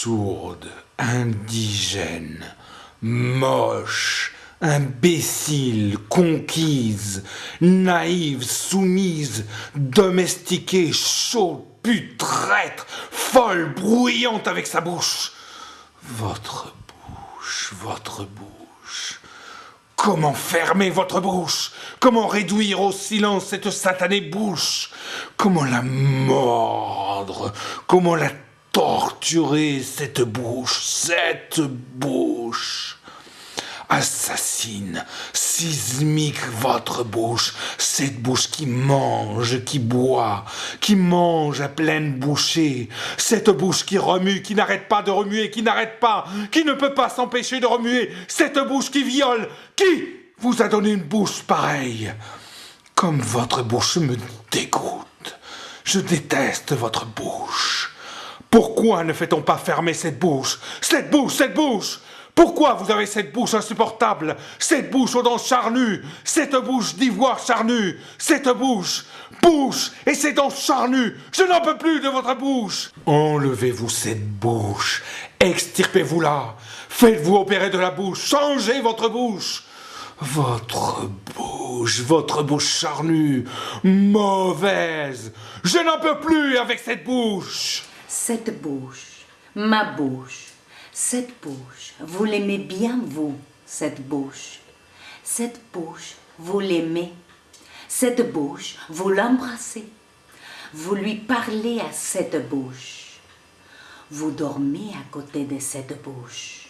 sourde, indigène, moche, imbécile, conquise, naïve, soumise, domestiquée, chaude, pute, traître, folle, bruyante avec sa bouche. Votre bouche. Comment fermer votre bouche? Comment réduire au silence cette satanée bouche? Comment la mordre? Comment la torturer, cette bouche? Assassine, sismique votre bouche, cette bouche qui mange, qui boit, qui mange à pleine bouchée, cette bouche qui remue, qui n'arrête pas de remuer, qui n'arrête pas, qui ne peut pas s'empêcher de remuer, cette bouche qui viole, qui vous a donné une bouche pareille? Comme votre bouche me dégoûte, je déteste votre bouche. Pourquoi ne fait-on pas fermer cette bouche? Cette bouche! Pourquoi vous avez cette bouche insupportable? Cette bouche aux dents charnues, cette bouche d'ivoire charnue, cette bouche et ses dents charnues. Je n'en peux plus de votre bouche. Enlevez-vous cette bouche, extirpez-vous-la, faites-vous opérer de la bouche, changez votre bouche. Votre bouche charnue, mauvaise. Je n'en peux plus avec cette bouche. Cette bouche, ma bouche. Cette bouche, vous l'aimez bien, vous, cette bouche. Cette bouche, vous l'aimez. Cette bouche, vous l'embrassez. Vous lui parlez à cette bouche. Vous dormez à côté de cette bouche.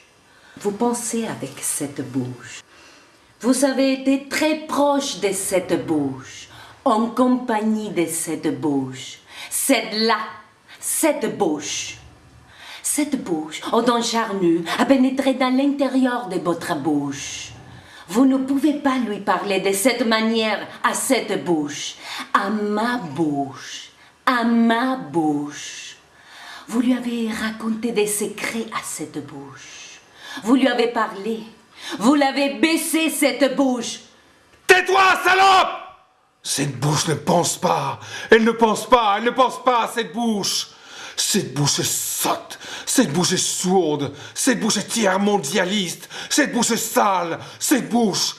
Vous pensez avec cette bouche. Vous avez été très proche de cette bouche, en compagnie de cette bouche. Cette bouche. Cette bouche, aux dents charnues, a pénétré dans l'intérieur de votre bouche. Vous ne pouvez pas lui parler de cette manière à cette bouche. À ma bouche. Vous lui avez raconté des secrets à cette bouche. Vous lui avez parlé. Vous l'avez baissé, cette bouche. Tais-toi, salope! Cette bouche ne pense pas. Elle ne pense pas à cette bouche. Cette bouche est sotte, cette bouche est sourde, cette bouche est tiers-mondialiste, cette bouche est sale, cette bouche...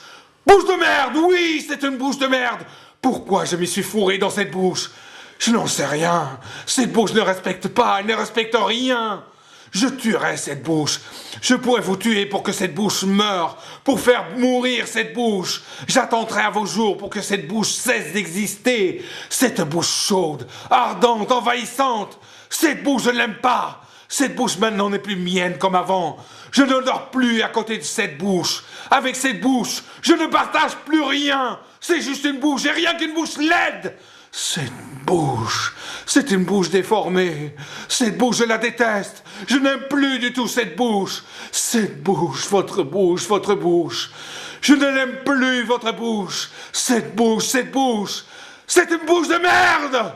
Bouche de merde, oui, c'est une bouche de merde. Pourquoi je m'y suis fourré dans cette bouche? Je n'en sais rien. Cette bouche ne respecte pas, elle ne respecte rien. Je tuerai cette bouche. Je pourrais vous tuer pour que cette bouche meure, pour faire mourir cette bouche. J'attendrai à vos jours pour que cette bouche cesse d'exister. Cette bouche chaude, ardente, envahissante. Cette bouche, je ne l'aime pas. Cette bouche maintenant n'est plus mienne comme avant. Je ne dors plus à côté de cette bouche. Avec cette bouche, je ne partage plus rien. C'est juste une bouche et rien qu'une bouche laide. Cette bouche, c'est une bouche déformée. Cette bouche, je la déteste. Je n'aime plus du tout cette bouche. Cette bouche, votre bouche. Je ne l'aime plus, votre bouche. Cette bouche. C'est une bouche de merde.